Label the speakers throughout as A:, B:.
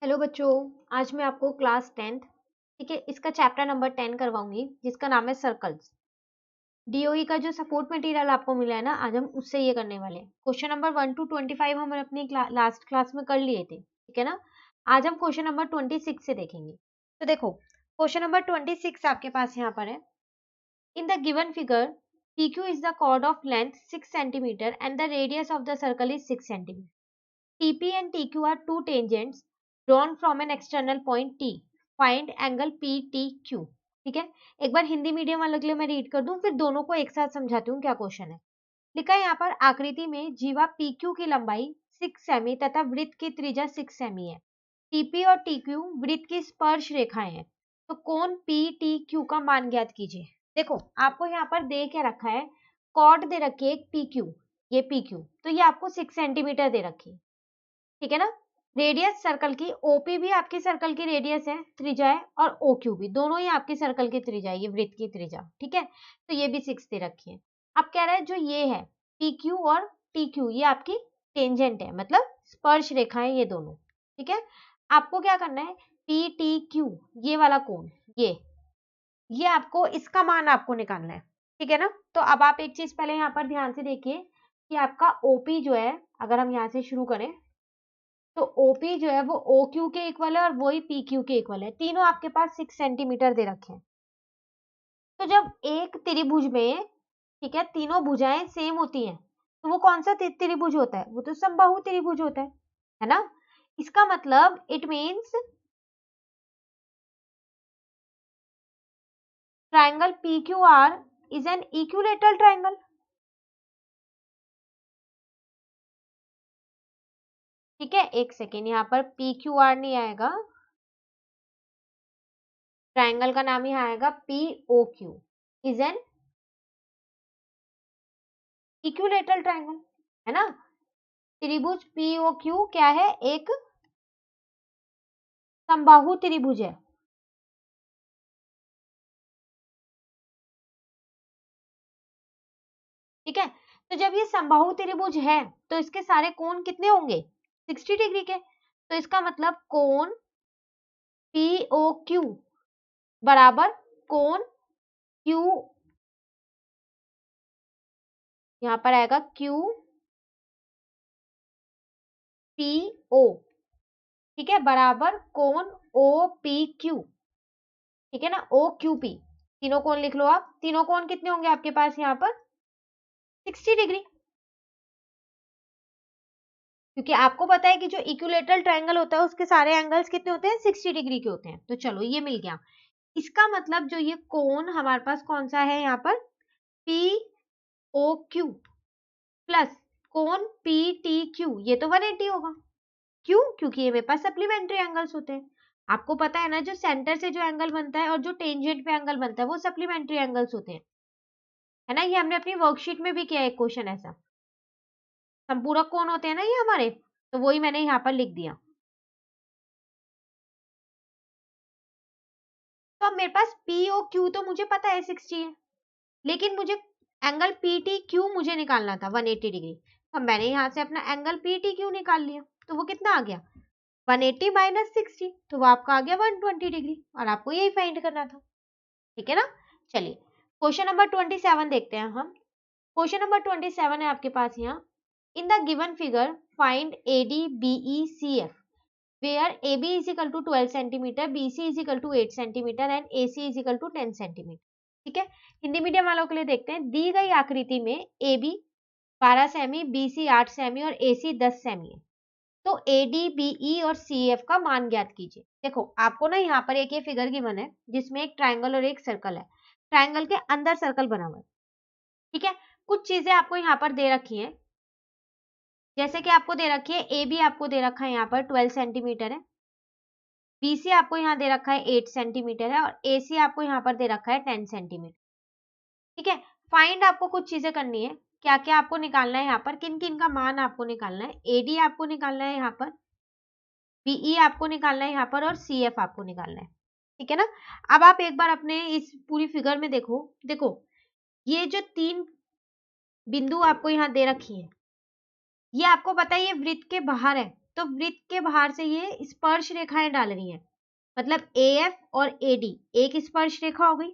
A: Hello बच्चों, आज मैं आपको क्लास 10th ठीक है इसका चैप्टर नंबर 10 करवाऊंगी जिसका नाम है सर्कल्स। डीओई का जो सपोर्ट मटेरियल आपको मिला है ना, आज हम उससे ये करने वाले हैं। क्वेश्चन नंबर 1 to 25 हम अपनी लास्ट क्लास में कर लिए थे, ठीक है ना। आज हम क्वेश्चन नंबर 26 से देखेंगे। तो देखो, क्वेश्चन नंबर 26 आपके पास यहाँ पर है। In the given figure PQ is the chord of length 6 cm and the radius of the circle is 6 cm. TP and TQ are two tangents drawn from an external point T. Find angle PTQ. ठीक है, एक बार Hindi medium वालों के लिए मैं read कर दूं, फिर दोनों को एक साथ समझाती हूँ क्या क्वेश्चन है। लिखा है यहाँ पर, आकृति में जीवा PQ की लंबाई 6 सेमी तथा वृत्त की त्रिज्या 6 सेमी है। TP और TQ वृत्त की स्पर्श रेखाएं हैं, तो कोण PTQ का मान ज्ञात कीजिए। देखो, आपको यहाँ पर दे के रखा है, कॉर्ड दे रखी है एक PQ, ये PQ, तो ये आपको 6 सेंटीमीटर दे रखी है, ठीक है ना। रेडियस सर्कल की, ओपी भी आपकी सर्कल की रेडियस है, त्रिज्या है, और ओक्यू भी, दोनों ही आपकी सर्कल की त्रिज्या है, ये वृत्त की त्रिज्या, ठीक है। तो ये भी 6 दे रखी है। अब कह रहा है जो ये है पीक्यू और टीक्यू, ये आपकी टेंजेंट है, मतलब स्पर्श रेखाएं ये दोनों, ठीक है। आपको क्या करना है, पी टी क्यू ये वाला कोण, ये आपको इसका मान आपको निकालना है, ठीक है ना। तो अब आप एक चीज पहले यहाँ पर ध्यान से देखिए कि आपका ओपी जो है, अगर हम यहाँ से शुरू करें तो ओपी जो है वो OQ के इक्वल है और वही PQ के इक्वल है। तीनों आपके पास 6 सेंटीमीटर दे रखे हैं। तो जब एक त्रिभुज में, ठीक है, तीनों भुजाएं सेम होती हैं, तो वो कौन सा त्रिभुज होता है, वो तो समबाहु त्रिभुज होता है ना। इसका मतलब it means triangle PQR is an equilateral triangle. ठीक है, एक सेकेंड, यहाँ पर PQR नहीं आएगा, ट्राइंगल का नाम यहाँ आएगा POQ is an equilateral triangle, है ना। त्रिभुज POQ क्या है, एक समबाहु त्रिभुज है। ठीक है, तो जब ये समबाहु त्रिभुज है तो इसके सारे कोण कितने होंगे, 60 डिग्री के। तो इसका मतलब कोण POQ बराबर कोण Q, यहाँ पर आएगा QPO, ठीक है, बराबर कोण OPQ, ठीक है ना, OQP। तीनों कोण लिख लो आप, तीनों कोण कितने होंगे आपके पास यहाँ पर 60 डिग्री, क्योंकि आपको पता है कि जो इक्विलेटरल ट्रायंगल होता है उसके सारे एंगल्स कितने होते हैं, 60 डिग्री के होते हैं। तो चलो ये मिल गया। इसका मतलब जो ये कोण हमारे पास कौन सा है यहाँ पर, POQ प्लस कोण PTQ, ये तो 180 होगा। क्यों, क्योंकि ये मेरे पास सप्लीमेंट्री एंगल्स होते हैं। आपको पता है ना, जो सेंटर से जो एंगल बनता है और जो टेंजेंट पे एंगल बनता है वो सप्लीमेंट्री एंगल्स होते हैं, है ना। ये हमने अपनी वर्कशीट में भी किया है क्वेश्चन ऐसा। संपूरक कोण होते हैं ना ये हमारे, तो वही मैंने यहाँ पर लिख दिया। तो अब मेरे पास POQ तो मुझे पता है 60 है, लेकिन मुझे एंगल PTQ मुझे निकालना था 180 डिग्री। तो मैंने यहाँ से अपना एंगल PTQ निकाल लिया, तो वो कितना आ गया 180 माइनस 60, तो वो आपका आ गया 120 डिग्री, और आपको यही फाइंड करना था, ठीक है ना। चलिए क्वेश्चन नंबर 27 देखते हैं हम। क्वेश्चन नंबर 27 है आपके पास यहाँ, in the given figure find ADBECF where AB is equal to 12 centimeter, BC is equal to 8 centimeter and AC is equal to 10 centimeter। ठीक है, हिंदी मीडियम वालों के लिए देखते हैं। दी गई आकृति में AB 12 सेमी, BC 8 सेमी और AC 10 सेमी है, तो AD, BE और CF का मान ज्ञात कीजिए। देखो, आपको ना यहाँ पर एक ये फिगर गिवन है जिसमें एक ट्राइंगल और एक सर्कल है, ट्राइंगल के अंदर सर्कल बना हुआ है, ठीक है। कुछ चीजें आपको यहाँ पर दे रखी हैं, जैसे कि आपको दे रखी है AB आपको दे रखा है यहाँ पर 12 सेंटीमीटर है, BC आपको यहाँ दे रखा है 8 सेंटीमीटर है, और AC आपको यहाँ पर दे रखा है 10 सेंटीमीटर, ठीक है। फाइंड आपको कुछ चीजें करनी है, क्या क्या आपको निकालना है यहाँ पर, किन किन का मान आपको निकालना है। AD आपको निकालना है यहाँ पर, BE आपको निकालना है यहाँ पर, और CF आपको निकालना है, ठीक है ना। अब आप एक बार अपने इस पूरी फिगर में देखो, देखो ये जो 3 बिंदु आपको यहाँ दे रखी है, ये आपको पता है ये वृत्त के बाहर है, तो वृत्त के बाहर से ये स्पर्श रेखाएं डाल रही हैं, मतलब AF और AD एक स्पर्श रेखा हो गई,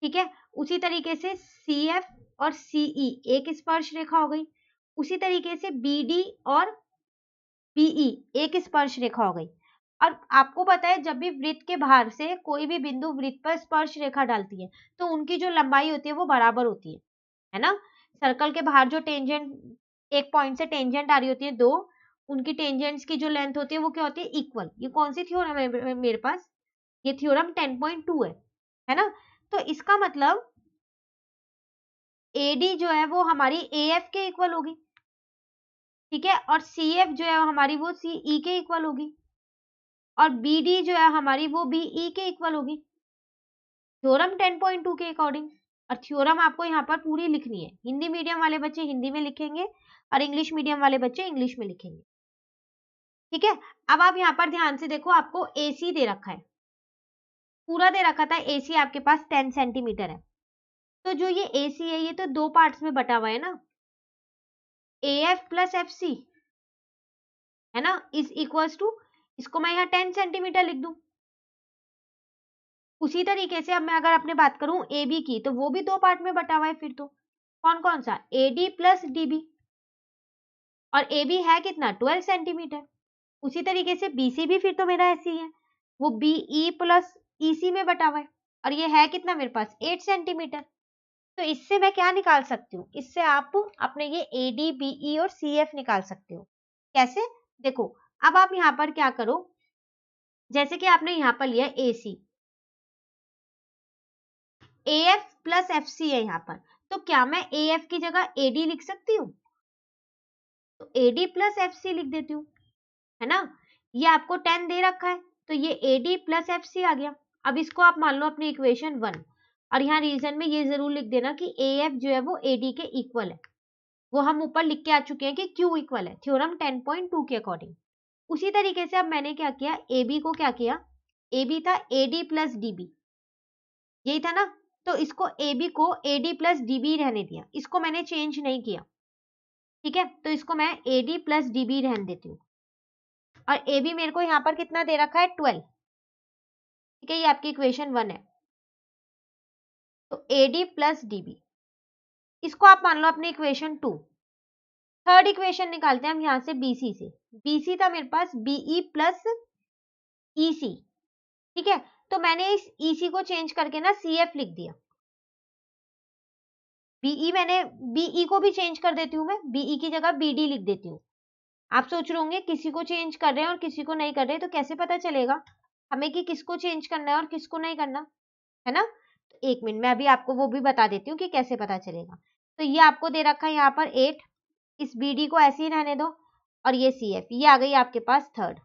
A: ठीक है। उसी तरीके से CF और CE एक स्पर्श रेखा हो गई, उसी तरीके से BD और BE एक स्पर्श रेखा हो गई। और आपको पता है जब भी वृत्त के बाहर से कोई भी बिंदु वृत्त पर स्पर्श रेखा डालती है तो उनकी जो लंबाई होती है वो बराबर होती है ना। सर्कल के बाहर जो टेंजेंट एक पॉइंट से टेंजेंट आ रही होती है दो, उनकी टेंजेंट्स की जो लेंथ होती है वो क्या होती है, इक्वल। ये कौन सी थ्योरम है मेरे पास, ये थ्योरम 10.2 है ना। तो इसका मतलब AD जो है वो हमारी AF के इक्वल होगी, ठीक है, और CF जो है हमारी वो CE के इक्वल होगी, और BD जो है हमारी वो BE के इक्वल होगी, थ्योरम 10.2 के अकॉर्डिंग। और थ्योरम आपको यहाँ पर पूरी लिखनी है, हिंदी मीडियम वाले बच्चे हिंदी में लिखेंगे और इंग्लिश मीडियम वाले बच्चे इंग्लिश में लिखेंगे, ठीक है। अब आप यहाँ पर ध्यान से देखो, आपको AC दे रखा है, पूरा दे रखा था AC आपके पास 10 सेंटीमीटर है, तो जो ये AC है ये तो दो पार्ट्स में बटा हुआ है ना, AF प्लस FC है ना, इज इक्वल्स टू, इसको मैं यहाँ 10 सेंटीमीटर लिख दूं। उसी तरीके से अब मैं अगर अपने बात करूं AB की, तो वो भी दो पार्ट में बटा हुआ है, फिर तो कौन कौन सा, AD प्लस DB, और AB है कितना 12 सेंटीमीटर। उसी तरीके से BC भी फिर तो मेरा ऐसे ही है, वो BE प्लस EC में बटा हुआ है, और ये है कितना मेरे पास 8 सेंटीमीटर। तो इससे मैं क्या निकाल सकती हूँ, इससे आप अपने ये AD BE और CF निकाल सकते हो। कैसे, देखो अब आप यहाँ पर क्या करो, जैसे कि आपने यहाँ पर लिया AC, AF प्लस FC है यहाँ पर, तो क्या मैं AF की जगह AD लिख सकती हूँ, तो AD प्लस FC लिख देती हूँ, है ना। ये आपको 10 दे रखा है, तो ये AD प्लस FC आ गया। अब इसको आप मान लो अपनी इक्वेशन 1, और यहाँ रीजन में ये जरूर लिख देना कि AF जो है वो AD के इक्वल है, वो हम ऊपर लिख के आ चुके हैं कि Q इक्वल है थ्योरम 10.2 के अकॉर्डिंग। उसी तरीके से अब मैंने क्या किया, AB को क्या किया, AB था AD प्लस DB, यही था ना, तो इसको AB को AD प्लस DB रहने दिया, इसको मैंने चेंज नहीं किया, ठीक है। तो इसको मैं AD प्लस DB रहने देती हूँ, और AB मेरे को यहाँ पर कितना दे रखा है 12, ठीक है, ये आपकी इक्वेशन 1 है। तो AD प्लस DB, इसको आप मान लो अपनी इक्वेशन 2। थर्ड इक्वेशन निकालते हैं हम यहाँ से BC से, BC था मेरे पास BE प्लस EC, ठीक है। तो मैंने इस EC को चेंज करके ना CF लिख दिया, BE को भी चेंज कर देती हूँ मैं, BE की जगह BD लिख देती हूँ। आप सोच रहे होंगे किसी को चेंज कर रहे हैं और किसी को नहीं कर रहे, तो कैसे पता चलेगा हमें कि किसको चेंज करना है और किसको नहीं करना, है ना। तो एक मिनट मैं अभी आपको वो भी बता देती हूँ कि कैसे पता चलेगा। तो ये आपको दे रखा है यहाँ पर 8, इस BD को ऐसे ही रहने दो, और ये CF, ये आ गई आपके पास थर्ड,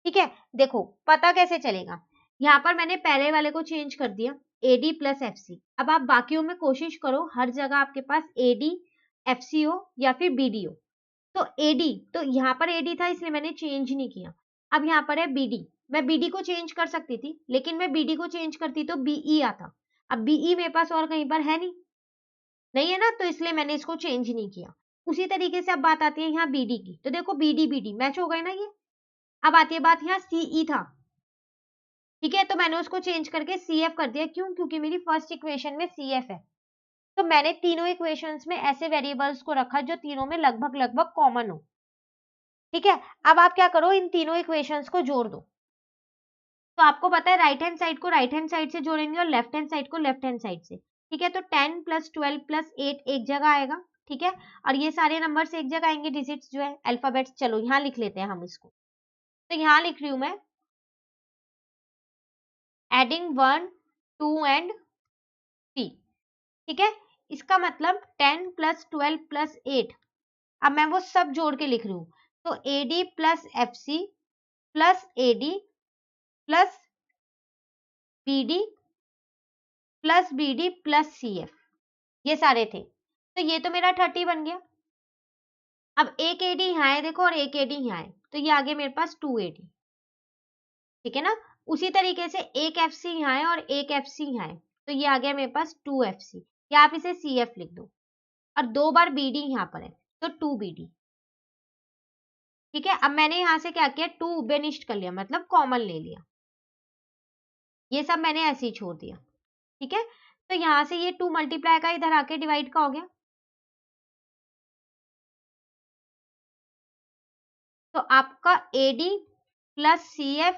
A: ठीक है। देखो पता कैसे चलेगा, यहाँ पर मैंने पहले वाले को चेंज कर दिया AD प्लस FC। अब आप बाकियों में कोशिश करो हर जगह आपके पास AD FC हो या फिर BD हो। तो AD, तो यहाँ पर AD था इसलिए मैंने चेंज नहीं किया। अब यहाँ पर है BD, मैं BD को चेंज कर सकती थी, लेकिन मैं BD को चेंज करती तो BE आता। अब BE मेरे पास और कहीं पर है नहीं है ना, तो इसलिए मैंने इसको चेंज नहीं किया। उसी तरीके से अब बात आती है यहाँ BD की, तो देखो BD BD मैच हो गए ना ये। अब आती है बात यहाँ CE था, ठीक है, तो मैंने उसको चेंज करके CF कर दिया, क्यों, क्योंकि मेरी फर्स्ट इक्वेशन में CF है। तो मैंने तीनों इक्वेशंस में ऐसे वेरिएबल्स को रखा जो तीनों में लगभग लगभग कॉमन हो, ठीक है। अब आप क्या करो, इन तीनों इक्वेशंस को जोड़ दो। तो आपको पता है राइट हैंड साइड को राइट हैंड साइड से जोड़ेंगे और लेफ्ट हैंड साइड को लेफ्ट हैंड साइड से, ठीक है। तो 10 प्लस 12 प्लस 8 एक जगह आएगा, ठीक है, और ये सारे नंबर्स एक जगह आएंगे, डिजिट्स जो है अल्फाबेट्स। चलो यहाँ लिख लेते हैं हम इसको, तो यहाँ लिख रही हूँ मैं एडिंग 1 2 एंड 3, ठीक है। इसका मतलब 10 प्लस 12 प्लस 8, अब मैं वो सब जोड़ के लिख रही हूँ। तो AD plus FC plus AD plus BD plus BD plus CF, ये सारे थे, तो ये तो मेरा 30 बन गया। अब एक AD यहाँ है देखो, और एक AD यहाँ है, तो ये आ गया मेरे पास 2 AD, ठीक है ना। उसी तरीके से एक FC यहाँ है और एक FC यहाँ है, तो ये आ गया मेरे पास 2 FC, या आप इसे CF लिख दो, और 2 बार BD यहाँ पर है तो 2 BD, ठीक है, अब मैंने यहाँ से क्या किया, 2 बेनिस्ट कर लिया, मतलब कॉमन ले लिया, ये सब मैंने ऐसे ही छोड़ दिया। ठीक है, तो यहाँ से ये 2 मल्टीप्लाई का इधर आके डिवाइड का हो गया, तो आपका AD plus CF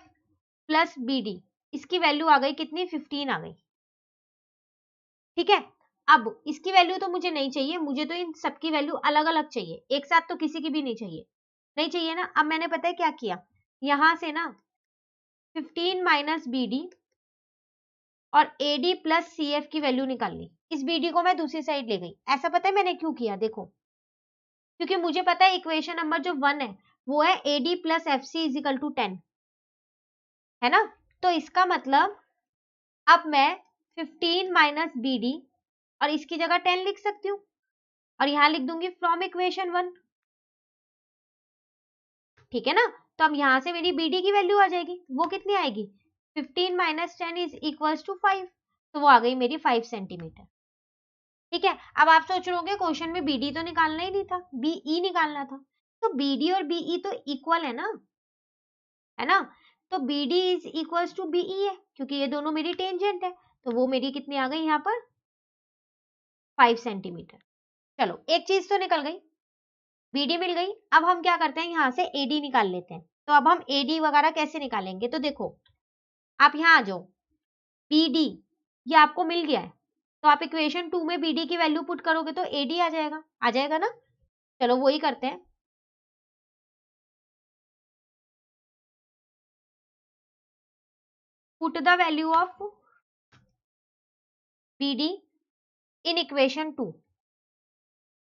A: plus BD, इसकी वैल्यू आ गई कितनी, 15 आ गई। ठीक है, अब इसकी वैल्यू तो मुझे नहीं चाहिए, मुझे तो इन सबकी वैल्यू अलग अलग चाहिए, एक साथ तो किसी की भी नहीं चाहिए, नहीं चाहिए ना। अब मैंने पता है क्या किया, यहां से ना 15 माइनस BD और AD प्लस CF की वैल्यू निकाल ली, इस BD को मैं दूसरी साइड ले गई। ऐसा पता है मैंने क्यों किया, देखो, क्योंकि मुझे पता है इक्वेशन नंबर जो 1 है वो है AD plus FC is equal to 10, है ना। तो इसका मतलब अब मैं 15 माइनस BD और इसकी जगह 10 लिख सकती हूँ, और यहां लिख दूंगी फ्रॉम इक्वेशन 1। ठीक है ना, तो अब यहां से मेरी BD की वैल्यू आ जाएगी, वो कितनी आएगी, 15 माइनस 10 इज इक्वल टू 5, तो वो आ गई मेरी 5 सेंटीमीटर। ठीक है, अब आप सोच रहे होंगे क्वेश्चन में BD तो निकालना ही नहीं था, BE निकालना था, तो BD और BE तो इक्वल है ना, तो BD is equal to BE है, क्योंकि ये दोनों मेरी टेंजेंट है, तो वो मेरी कितनी आ गई यहाँ पर, 5 सेंटीमीटर। चलो एक चीज तो निकल गई, BD मिल गई। अब हम क्या करते हैं, यहाँ से AD निकाल लेते हैं। तो अब हम AD वगैरह कैसे निकालेंगे, तो देखो आप यहाँ आ जाओ, BD ये आपको मिल गया है, तो आप इक्वेशन 2 में BD की वैल्यू पुट करोगे तो AD आ जाएगा ना। चलो वही करते हैं, put the value of BD in equation 2।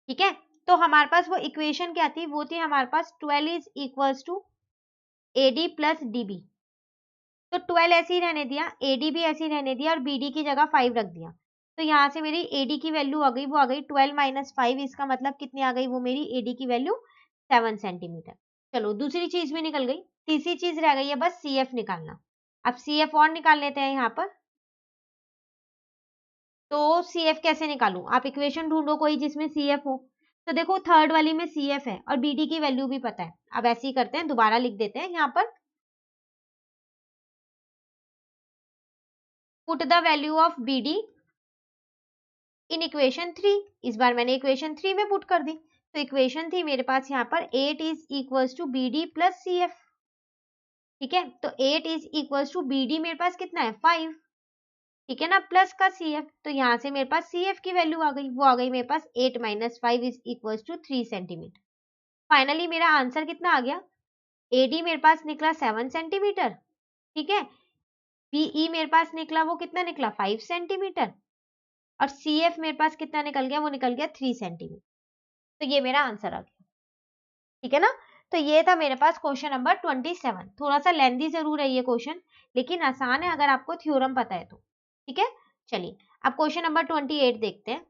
A: ठीक है, तो हमारे पास वो इक्वेशन क्या थी, वो थी हमारे पास 12 is equals to AD plus DB। तो 12 ऐसे ही रहने दिया, AD भी ऐसे ही रहने दिया, और BD की जगह 5 रख दिया। तो यहाँ से मेरी AD की वैल्यू आ गई, वो आ गई 12 माइनस 5, इसका मतलब कितनी आ गई, वो मेरी AD की वैल्यू 7 सेंटीमीटर। चलो दूसरी चीज भी निकल गई, तीसरी चीज रह गई है बस CF निकालना। अब CF और निकाल लेते हैं यहाँ पर। तो CF कैसे निकालूं, आप इक्वेशन ढूंढो कोई जिसमें CF हो। तो देखो थर्ड वाली में CF है और BD की वैल्यू भी पता है। अब ऐसे ही करते हैं, दोबारा लिख देते हैं यहाँ पर, put the value of BD in equation 3। इस बार मैंने इक्वेशन 3 में पुट कर दी, तो इक्वेशन थी मेरे पास यहाँ पर 8 is equals to BD plus CF। ठीक है, तो 8 इज इक्वल्स टू BD मेरे पास कितना है, 5। ठीक है ना, प्लस का CF, तो यहाँ से मेरे पास CF की वैल्यू आ गई, वो आ गई मेरे पास 8 minus 5 is equals to 3 centimetre. Finally मेरा आंसर कितना आ गया, AD मेरे पास निकला 7 सेंटीमीटर। ठीक है, BE मेरे पास निकला, वो कितना निकला, 5 सेंटीमीटर, और CF मेरे पास कितना निकल गया, वो निकल गया 3 सेंटीमीटर। तो ये मेरा आंसर आ गया। ठीक है ना, तो ये था मेरे पास क्वेश्चन नंबर 27। थोड़ा सा लेंदी जरूर है ये क्वेश्चन, लेकिन आसान है अगर आपको थ्योरम पता है तो। ठीक है, चलिए अब क्वेश्चन नंबर 28 देखते हैं।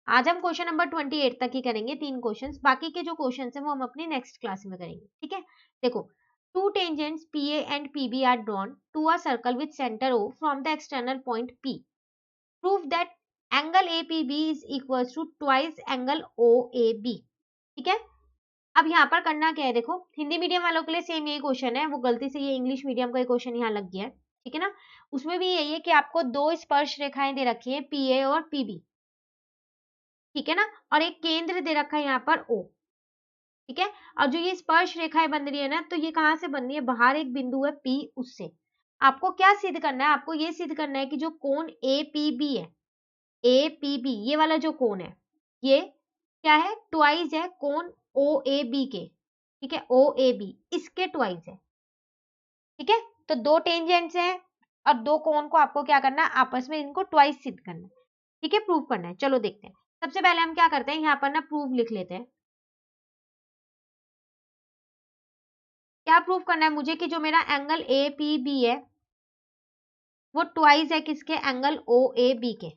A: आज हम क्वेश्चन नंबर 28 तक ही करेंगे, 3 क्वेश्चंस, बाकी के जो क्वेश्चंस हैं वो हम अपनी नेक्स्ट क्लास में करेंगे। ठीक है, देखो, two tangents PA and PB are drawn to a circle with center O from the external point P. Prove that angle APB is equals to twice angle OAB. ठीक है, अब यहाँ पर करना क्या है, देखो हिंदी मीडियम वालों के लिए सेम यही क्वेश्चन है, वो गलती से ये इंग्लिश मीडियम का क्वेश्चन यहाँ लग गया है। ठीक है ना, उसमें भी यही है कि आपको दो स्पर्श रेखाएं दे रखी है PA और PB। ठीक है ना, और एक केंद्र दे रखा है यहाँ पर O। ठीक है, और जो ये स्पर्श रेखाएं बन रही है ना, तो ये कहाँ से बन रही है, बाहर एक बिंदु है P, उससे आपको क्या सिद्ध करना है, आपको ये सिद्ध करना है कि जो कोण APB है, APB ये वाला जो कोण है, ये क्या है, ट्वाइस है कोण OAB के। ठीक है, OAB इसके ट्वाइस है। ठीक है, तो दो टेंजेंट्स हैं और दो कोण को आपको क्या करना है, आपस में इनको ट्वाइस सिद्ध करना है। ठीक है, प्रूव करना है। चलो देखते हैं, सबसे पहले हम क्या करते हैं, यहाँ पर ना प्रूफ लिख लेते हैं। क्या प्रूफ करना है मुझे, कि जो मेरा एंगल APB है वो ट्वाइस है किसके, एंगल OAB के।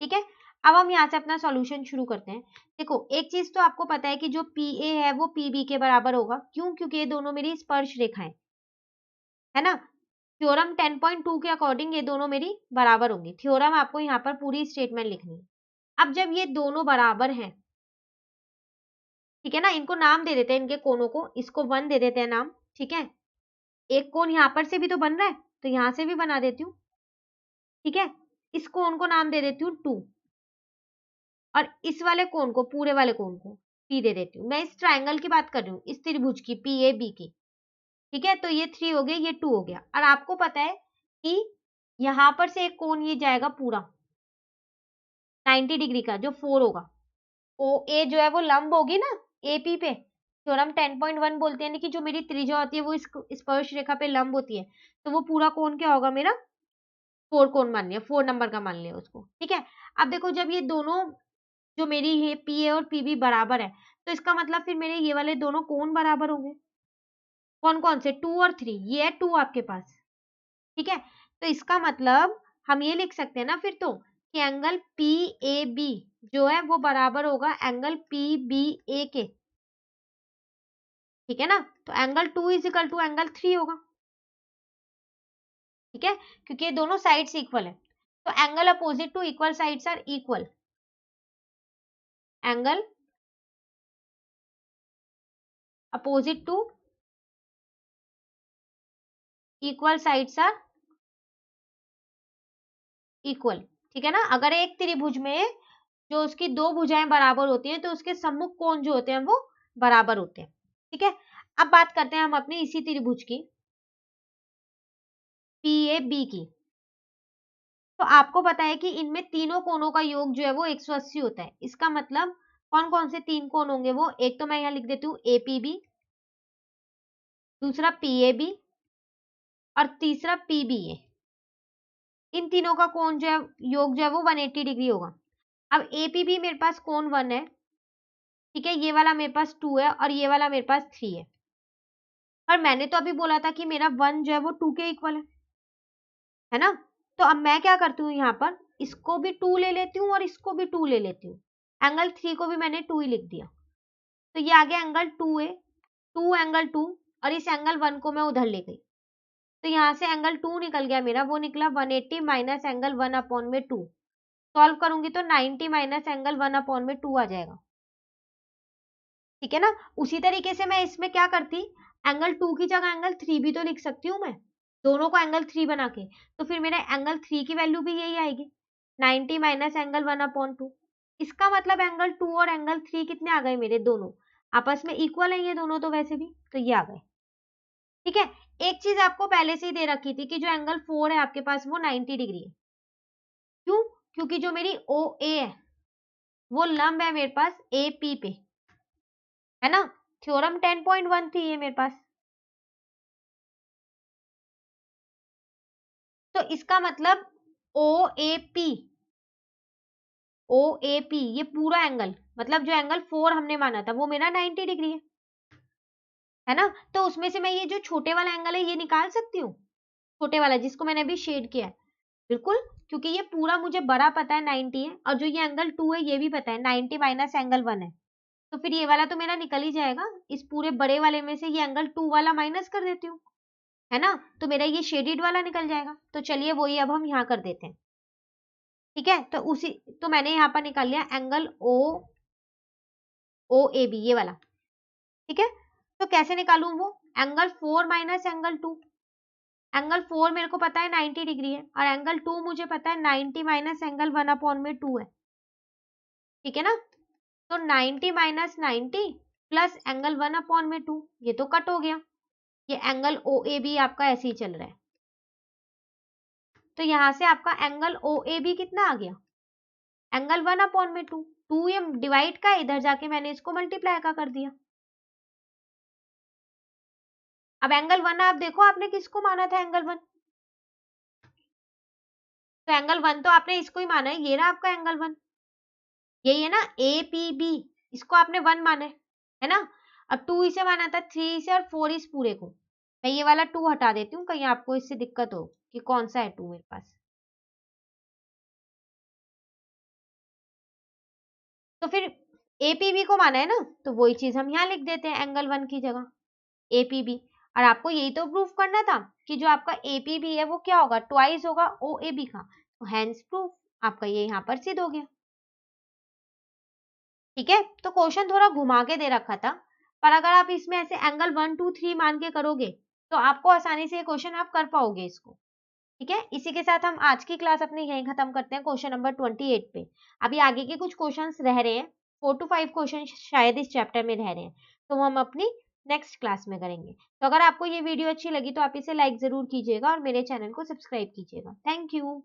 A: ठीक है, अब हम यहाँ से अपना सॉल्यूशन शुरू करते हैं। देखो एक चीज तो आपको पता है कि जो PA है वो PB के बराबर होगा, क्यों, क्योंकि ये दोनों मेरी स्पर्श रेखाएं है ना। थ्योरम 10.2 के अकॉर्डिंग ये दोनों मेरी बराबर होंगी। थ्योरम आपको यहाँ पर पूरी स्टेटमेंट लिखनी है। अब जब ये दोनों बराबर हैं, ठीक है ना, इनको नाम दे देते हैं इनके कोनों को, इसको 1 दे देते हैं नाम, ठीक है। एक कोन यहाँ पर से भी तो बन रहा है, तो यहाँ से भी बना देती हूँ, ठीक है। इस कोन को नाम दे देती हूँ 2, और इस वाले कोन को, पूरे वाले कोन को P दे देती हूँ। मैं इस ट्राइंगल की बात कर रही हूँ, इस त्रिभुज की PAB की, ठीक है। तो ये 3 हो गया, ये 2 हो गया, और आपको पता है कि यहाँ पर से एक कोन ये जाएगा पूरा 90 डिग्री का, जो 4 होगा। OA जो है वो लंब होगी ना AP पे, थ्योरम 10.1 बोलते हैं कि जो मेरी त्रिज्या होती है वो इस स्पर्श रेखा पे लंब होती है, तो वो पूरा कोण क्या होगा मेरा, 4 कोण मान लिया, 4 नंबर का मान लिया उसको, ठीक है। अब देखो जब ये दोनों जो मेरी ये PA और PB बराबर है, तो इसका मतलब फिर मेरे ये वाले दोनों कोण बराबर होंगे। कौन कौन से, 2 और 3, ये है 2 आपके पास, ठीक है। तो इसका मतलब हम ये लिख सकते हैं ना फिर तो, कि एंगल PAB जो है वो बराबर होगा एंगल PBA के, ठीक है ना। तो angle 2 is equal to angle 3 होगा, ठीक है, क्योंकि ये दोनों साइड्स इक्वल है। तो angle opposite to equal sides are equal, angle opposite to equal sides are equal, ठीक है ना। अगर एक त्रिभुज में जो उसकी दो भुजाएं बराबर होती हैं, तो उसके सम्मुख कोण जो होते हैं वो बराबर होते हैं, ठीक है। अब बात करते हैं हम अपनी इसी त्रिभुज की PAB की। तो आपको पता है कि इनमें तीनों कोणों का योग जो है वो 180 होता है। इसका मतलब कौन कौन से 3 कोण होंगे वो, एक तो मैं यहाँ लिख देती हूँ APB, दूसरा PAB, और तीसरा PBA। इन तीनों का कोण जो है, योग जो है वो 180 डिग्री होगा। अब APB मेरे पास कोण 1 है, ठीक है, ये वाला मेरे पास 2 है, और ये वाला मेरे पास 3 है। पर मैंने तो अभी बोला था कि मेरा 1 जो है वो 2 के इक्वल है ना। तो अब मैं क्या करती हूँ, यहाँ पर इसको भी 2 ले लेती हूँ और इसको भी 2 ले लेती हूँ। एंगल 3 को भी मैंने 2 ही लिख दिया, तो ये आ गया एंगल 2A, 2 एंगल 2, और इस एंगल 1 को मैं उधर ले गई, तो यहाँ से एंगल 2 निकल गया मेरा, वो निकला 180 माइनस एंगल 1 अपॉन में 2। सॉल्व करूंगी तो 90 माइनस एंगल 1 अपॉन में 2 आ जाएगा, ठीक है ना। उसी तरीके से मैं इसमें क्या करती, एंगल 2 की जगह एंगल 3 भी तो लिख सकती हूँ मैं, दोनों को एंगल 3 बना के, तो फिर मेरे एंगल 3 की वैल्यू भी यही आएगी, 90 माइनस एंगल 1 अपॉन 2। इसका मतलब एंगल 2 और एंगल 3 कितने आ गए मेरे, दोनों आपस में इक्वल है ये दोनों तो वैसे भी, तो ये आ गए, ठीक है। एक चीज आपको पहले से ही दे रखी थी कि जो एंगल 4 है आपके पास वो 90 डिग्री है। क्यों, क्योंकि जो मेरी OA है वो लंब है मेरे पास AP पे, है ना। थ्योरम 10.1 थी ये मेरे पास, तो इसका मतलब OAP, OAP ये पूरा एंगल, मतलब जो एंगल 4 हमने माना था वो मेरा 90 डिग्री है ना। तो उसमें से मैं ये जो छोटे वाला एंगल है ये निकाल सकती हूँ, छोटे वाला जिसको मैंने अभी शेड किया है, बिल्कुल, क्योंकि ये पूरा मुझे बड़ा पता है 90 है, और जो ये एंगल 2 है ये भी पता है 90 माइनस एंगल 1 है, तो फिर ये वाला तो मेरा निकल ही जाएगा। इस पूरे बड़े वाले में से ये एंगल 2 वाला माइनस कर देती हूँ, है ना, तो मेरा ये शेडेड वाला निकल जाएगा। तो चलिए वही अब हम यहाँ कर देते हैं, ठीक है। तो उसी, तो मैंने यहाँ पर निकाल लिया एंगल OAB ये वाला, ठीक है। तो कैसे निकालूं वो, एंगल 4 माइनस एंगल 2, एंगल 4 मेरे को पता है 90 डिग्री है, और एंगल 2 मुझे पता है 90 माइनस एंगल 1 अपॉन में 2 है, ठीक है ना। तो 90 माइनस 90 प्लस एंगल 1 अपॉन में 2, ये तो कट हो गया, ये एंगल OAB आपका ऐसे ही चल रहा है। तो यहां से आपका एंगल OAB कितना आ गया, एंगल 1 अपॉन में 2, 2 ये डिवाइड का इधर जाके मैंने इसको मल्टीप्लाई का कर दिया। अब एंगल 1 आप देखो आपने किसको माना था, एंगल 1, तो एंगल 1 तो आपने इसको ही माना है, ये रहा आपका एंगल 1, यही है ना APB, इसको आपने 1 माना है ना। अब 2 इसे माना था, 3 इसे, और 4 इस पूरे को। मैं ये वाला 2 हटा देती हूँ, कहीं आपको इससे दिक्कत हो कि कौन सा है 2 मेरे पास। तो फिर APB को माना है ना, तो वही चीज हम यहाँ लिख देते हैं एंगल 1 की जगह APB। और आपको यही तो प्रूफ करना था कि जो आपका APB है वो क्या होगा, ट्वाइस होगा OAB का, तो हैंस प्रूफ आपका ये यहाँ पर सिद्ध हो गया। ठीक है, तो क्वेश्चन थोड़ा घुमा के दे रखा था, पर अगर आप इसमें ऐसे एंगल 1 2 3 मान के करोगे तो आपको आसानी से ये क्वेश्चन आप कर पाओगे इसको। ठीक है, इसी के साथ हम आज की क्लास अपनी यहीं खत्म करते हैं क्वेश्चन नंबर 28 पे। अभी आगे के कुछ क्वेश्चंस रह रहे हैं, 4 टू 5 क्वेश्चन शायद इस चैप्टर में रह रहे हैं, तो वो हम अपनी नेक्स्ट क्लास में करेंगे। तो अगर आपको ये वीडियो अच्छी लगी तो आप इसे लाइक जरूर कीजिएगा और मेरे चैनल को सब्सक्राइब कीजिएगा। Thank you.